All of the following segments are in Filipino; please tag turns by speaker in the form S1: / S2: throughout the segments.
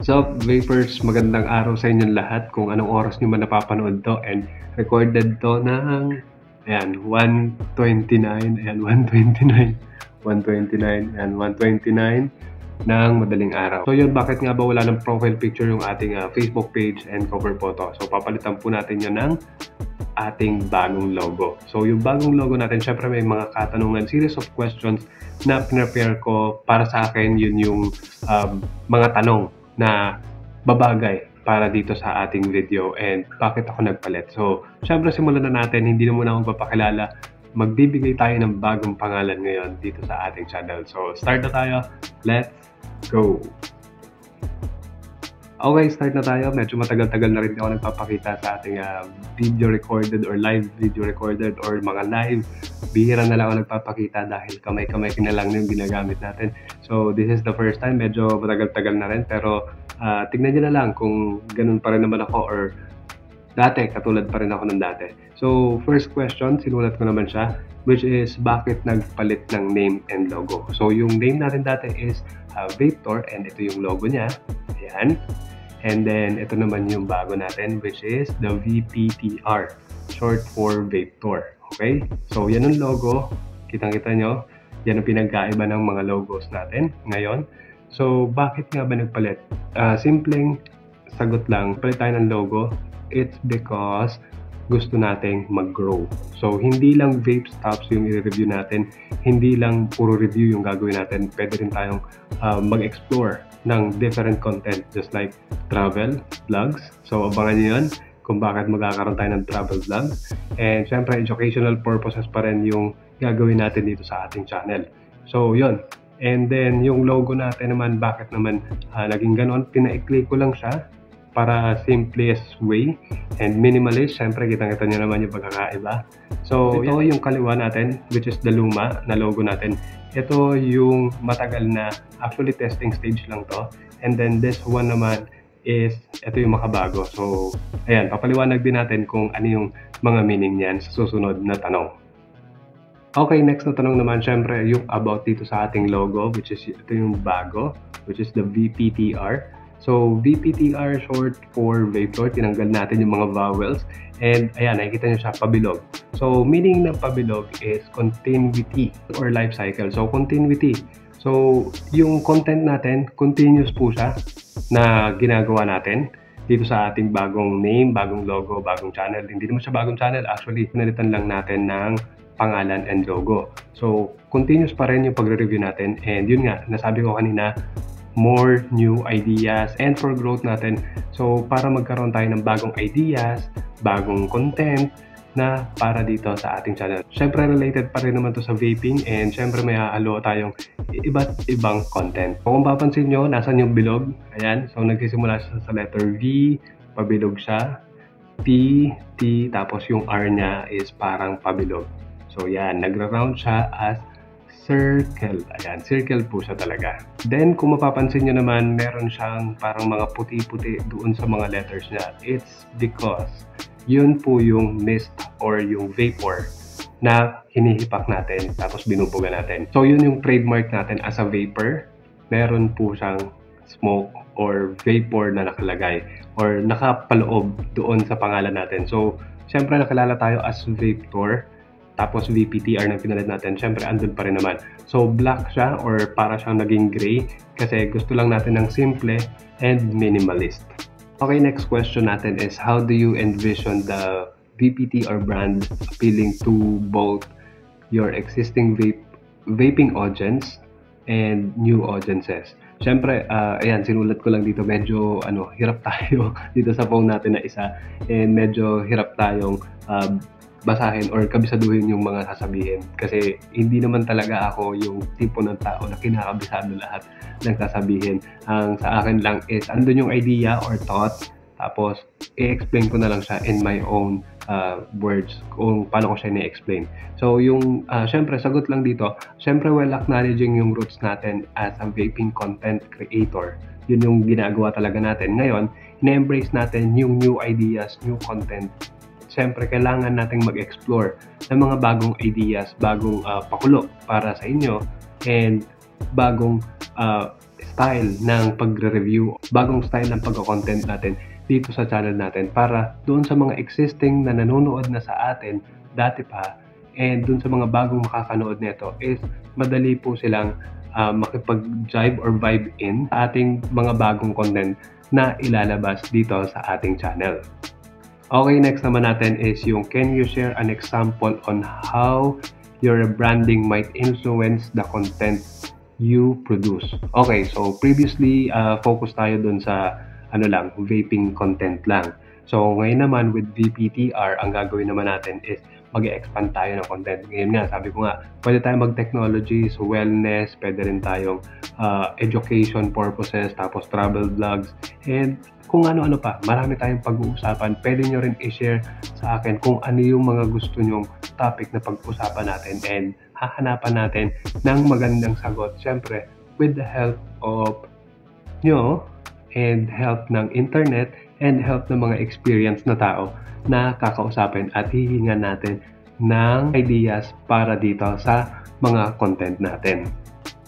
S1: So, Vapers, magandang araw sa inyong lahat kung anong oras nyo man napapanood to, and recorded to ng ayan, 1:29, ayan, 1:29, 1:29, and 1:29 ng madaling araw. So yun, bakit nga ba wala ng profile picture yung ating Facebook page and cover photo? So papalitan po natin yun ng ating bagong logo. So yung bagong logo natin, syempre may mga katanungan, series of questions na prepare ko para sa akin. Yun yung mga tanong na babagay para dito sa ating video and bakit ako nagpalit. So, syempre simulan na natin, hindi na muna akong papakilala. Magbibigay tayo ng bagong pangalan ngayon dito sa ating channel. So, start na tayo. Let's go! Okay, start na tayo. Medyo matagal-tagal na rin ako nagpapakita sa ating video recorded or live video recorded or mga live. Bihira na lang ako nagpapakita dahil kamay-kamay na lang yung ginagamit natin. So, this is the first time. Medyo matagal-tagal na rin. Pero, tignan nyo na lang kung ganun pa rin naman ako or dati, katulad pa rin ako ng dati. So, first question, sinulat ko naman siya, which is, bakit nagpalit ng name and logo? So, yung name natin dati is Vaptor, and ito yung logo niya. Ayan. And then, ito naman yung bago natin, which is the VPTR, short for Vaptor. Okay? So, yan ang logo. Kitang-kita nyo. Yan ang pinagkaiba ng mga logos natin ngayon. So, bakit nga ba nagpalit? Simpleng sagot lang, palit tayo ng logo. It's because gusto nating mag-grow. So, hindi lang vape stops yung i-review natin. Hindi lang puro review yung gagawin natin. Pwede rin tayong mag-explore ng different content, just like travel vlogs. So, abangan nyo yun kung bakit magkakaroon tayo ng travel vlogs. And syempre, educational purposes pa rin yung gagawin natin dito sa ating channel. So, yun. And then, yung logo natin naman, bakit naman naging ganon? Pinaikli ko lang siya para simplest way and minimalist. Syempre, kitang-kita nyo naman yung pagkakaiba. So, ito yung kaliwa natin, which is the luma na logo natin. Ito yung matagal na, actually testing stage lang to. And then this one naman is, ito yung makabago. So, ayan, papaliwanag din natin kung ano yung mga meaning niyan sa susunod na tanong. Okay, next na tanong naman, syempre, yung about dito sa ating logo, which is ito yung bago, which is the VPTR. So, VPTR short for Vaptor, tinanggal natin yung mga vowels. And ayan, nakikita nyo siya, pabilog. So, meaning ng pabilog is continuity or life cycle. So, continuity. So, yung content natin, continuous po siya na ginagawa natin dito sa ating bagong name, bagong logo, bagong channel. Hindi naman siya bagong channel. Actually, pinalitan lang natin ng pangalan and logo. So, continuous pa rin yung pagre-review natin. And yun nga, nasabi ko kanina, more new ideas and for growth natin. So, para magkaroon tayo ng bagong ideas, bagong content na para dito sa ating channel. Siyempre, related pa rin naman to sa vaping and siyempre may halo tayong iba't ibang content. Kung papansin nyo, nasan yung bilog? Ayan. So, nagsisimula siya sa letter V, pabilog siya. P, T, tapos yung R niya is parang pabilog. So, yan. Nagra-round siya as circle. Ayan, circle po siya talaga. Then, kung mapapansin nyo naman, meron siyang parang mga puti-puti doon sa mga letters niya. It's because yun po yung mist or yung vapor na hinihipak natin tapos binubuga natin. So, yun yung trademark natin as a vapor. Meron po siyang smoke or vapor na nakalagay or nakapaloob doon sa pangalan natin. So, syempre nakilala tayo as Vaptor. Tapos VPTR na pinalit natin, syempre andun pa rin naman. So black siya or para siyang naging gray kasi gusto lang natin ng simple and minimalist. Okay, next question natin is, how do you envision the VPTR brand appealing to both your existing vaping audience and new audiences? Syempre, ayan, sinulat ko lang dito, medyo hirap tayo dito sa phone natin na isa and medyo hirap tayong basahin or kabisaduhin yung mga sasabihin kasi hindi naman talaga ako yung tipo ng tao na kinakabisado lahat ng sasabihin. Ang sa akin lang is andun yung idea or thought, tapos i-explain ko na lang siya in my own words kung paano ko siya ni-explain. So yung syempre sagot lang dito, syempre while acknowledging yung roots natin as a vaping content creator, yun yung ginagawa talaga natin. Ngayon, ina-embrace natin yung new ideas, new content. Siyempre, kailangan nating mag-explore ng mga bagong ideas, bagong pakulo para sa inyo, and bagong style ng pagre-review, bagong style ng pagko-content natin dito sa channel natin para doon sa mga existing na nanonood na sa atin dati pa and doon sa mga bagong makakanood nito is madali po silang makipag-jive or vibe in sa ating mga bagong content na ilalabas dito sa ating channel. Okay, next naman natin is yung can you share an example on how your branding might influence the content you produce? Okay, so previously focus tayo dun sa vaping content lang. So ngayon naman with VPTR, ang gagawin naman natin is mag-expand tayo ng content. Ngayon nga, sabi ko nga, pwede tayo mag-technology, so wellness, pwede rin tayong education purposes, tapos travel vlogs, and kung ano-ano pa. Marami tayong pag-uusapan. Pwede nyo rin i-share sa akin kung ano yung mga gusto nyong topic na pag-usapan natin and hahanapan natin ng magandang sagot. Siyempre, with the help of nyo and help ng internet and help ng mga experience na tao na kakausapin at hihingan natin ng ideas para dito sa mga content natin.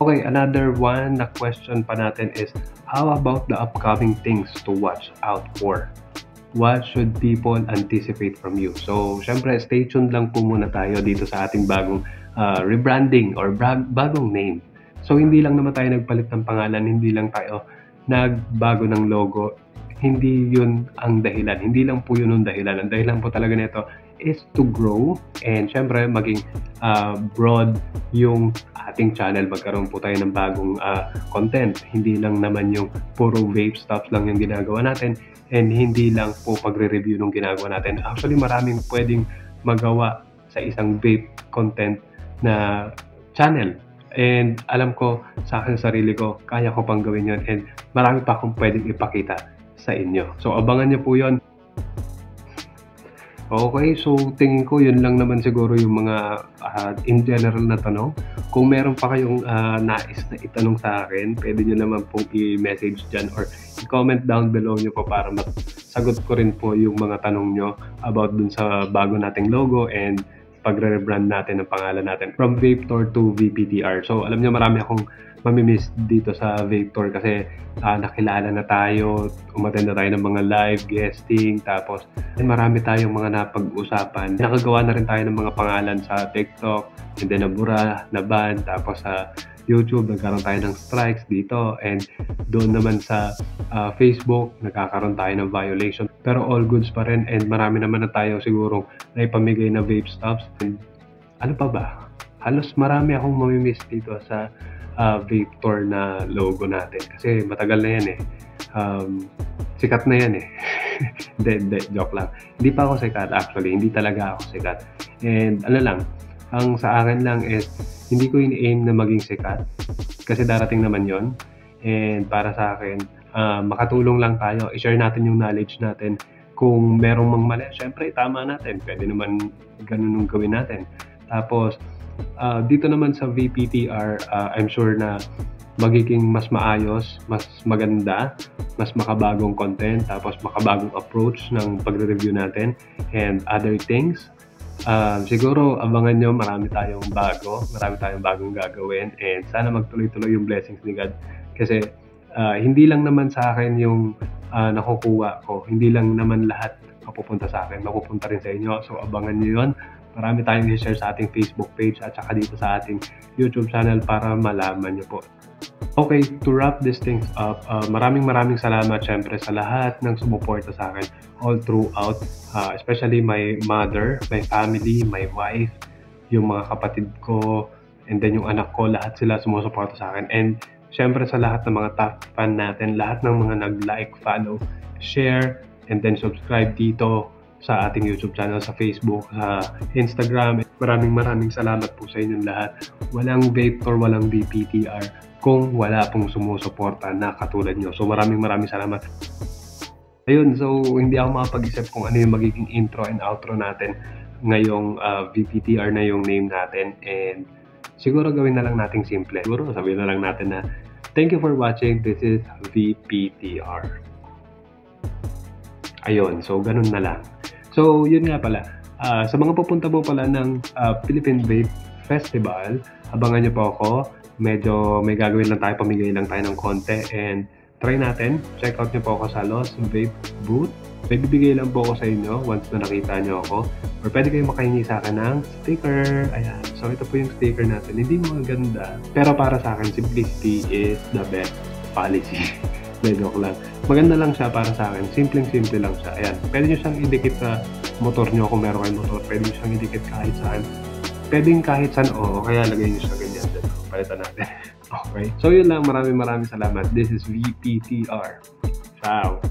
S1: Okay, another one na question pa natin is, how about the upcoming things to watch out for? What should people anticipate from you? So, syempre, stay tuned lang po muna tayo dito sa ating bagong rebranding or bagong name. So, hindi lang naman tayo nagpalit ng pangalan, hindi lang tayo nagbago ng logo. Hindi yun ang dahilan. Hindi lang po yun ang dahilan. Ang dahilan po talaga nito is to grow and syempre maging broad yung ating channel. Magkaroon po tayo ng bagong content. Hindi lang naman yung puro vape stuff lang yung ginagawa natin and hindi lang po pagre-review ng ginagawa natin. Actually, maraming pwedeng magawa sa isang vape content na channel. And alam ko sa akin sarili ko, kaya ko pang gawin yun and marami pa akong pwedeng ipakita sa inyo. So, abangan nyo po yun. Okay, so tingin ko yun lang naman siguro yung mga in general na tanong. Kung meron pa kayong nais na itanong sa akin, pwede nyo naman pong i-message dyan or i-comment down below nyo po para masagot ko rin po yung mga tanong nyo about dun sa bago nating logo and pagre-rebrand natin ng pangalan natin from Vapetour to VPTR. So, alam nyo, marami akong mamimiss dito sa Vapetour kasi nakilala na tayo, umattend na tayo ng mga live guesting, tapos marami tayong mga napag-usapan. Nakagawa na rin tayo ng mga pangalan sa TikTok, and then nabura, naban, tapos sa YouTube, nagkaroon tayo ng strikes dito, and doon naman sa Facebook, nagkakaroon tayo ng violation. Pero all goods pa rin, and marami naman na tayo sigurong naipamigay na vape stops. And ano pa ba? Halos marami akong mamimiss dito sa Vapetour na logo natin. Kasi matagal na yan eh. Sikat na yan eh. Hindi, joke lang. Hindi pa ako sikat actually. Hindi talaga ako sikat. And ano lang, ang sa akin lang is, hindi ko in-aim na maging sikat. Kasi darating naman yon. And para sa akin, makatulong lang tayo. I-share natin yung knowledge natin. Kung merong mang mali, syempre tama natin. Pwede naman ganun yung gawin natin. Tapos, dito naman sa VPTR, I'm sure na magiging mas maayos, mas maganda, mas makabagong content, tapos makabagong approach ng pagre-review natin and other things. Siguro abangan nyo, marami tayong bagong gagawin and sana magtuloy-tuloy yung blessings ni God kasi hindi lang naman sa akin yung nakukuha ko, hindi lang naman lahat mapupunta sa akin, mapupunta rin sa inyo. So abangan nyo yun. Marami tayong i-share sa ating Facebook page at saka dito sa ating YouTube channel para malaman nyo po. Okay, to wrap these things up, maraming salamat syempre sa lahat ng sumuporta sa akin all throughout, especially my mother, my family, my wife, yung mga kapatid ko, and then yung anak ko, lahat sila sumusuporta sa akin. And syempre sa lahat ng mga top fan natin, lahat ng mga nag-like, follow, share, and then subscribe dito sa ating YouTube channel, sa Facebook, sa Instagram. Maraming salamat po sa inyong lahat. Walang Vapetour, walang VPTR kung wala pong sumusuporta na katulad nyo. So maraming salamat. Ayun, so hindi ako makapag-isip kung ano yung magiging intro and outro natin ngayong VPTR na yung name natin. And siguro gawin na lang nating simple. Siguro sabihin na lang natin na thank you for watching. This is VPTR. Ayun, so ganun na lang. So, yun nga pala. Sa mga pupunta po pala ng Philippine Vape Festival, abangan nyo po ako medyo may gagawin lang tayo, pamigay lang tayo ng konti and try natin. Check out niyo po ako sa Lost Vape Booth. May bibigay lang po ako sa inyo once na nakita niyo ako. Or pwede kayong makahingi sa akin ng sticker. Ayan. So, ito po yung sticker natin. Hindi maganda. Pero para sa akin, simplicity is the best policy. Medyo lang. Maganda lang siya para sa akin. Simpleng-simple lang siya. Ayan. Pwede nyo siyang idikit sa motor nyo kung meron kayong motor. Pwede nyo siyang idikit kahit saan. Pwedeng kahit saan, kaya lagay nyo siya ganyan. Palitan natin. Okay. So, yun lang. Maraming salamat. This is VPTR. Ciao.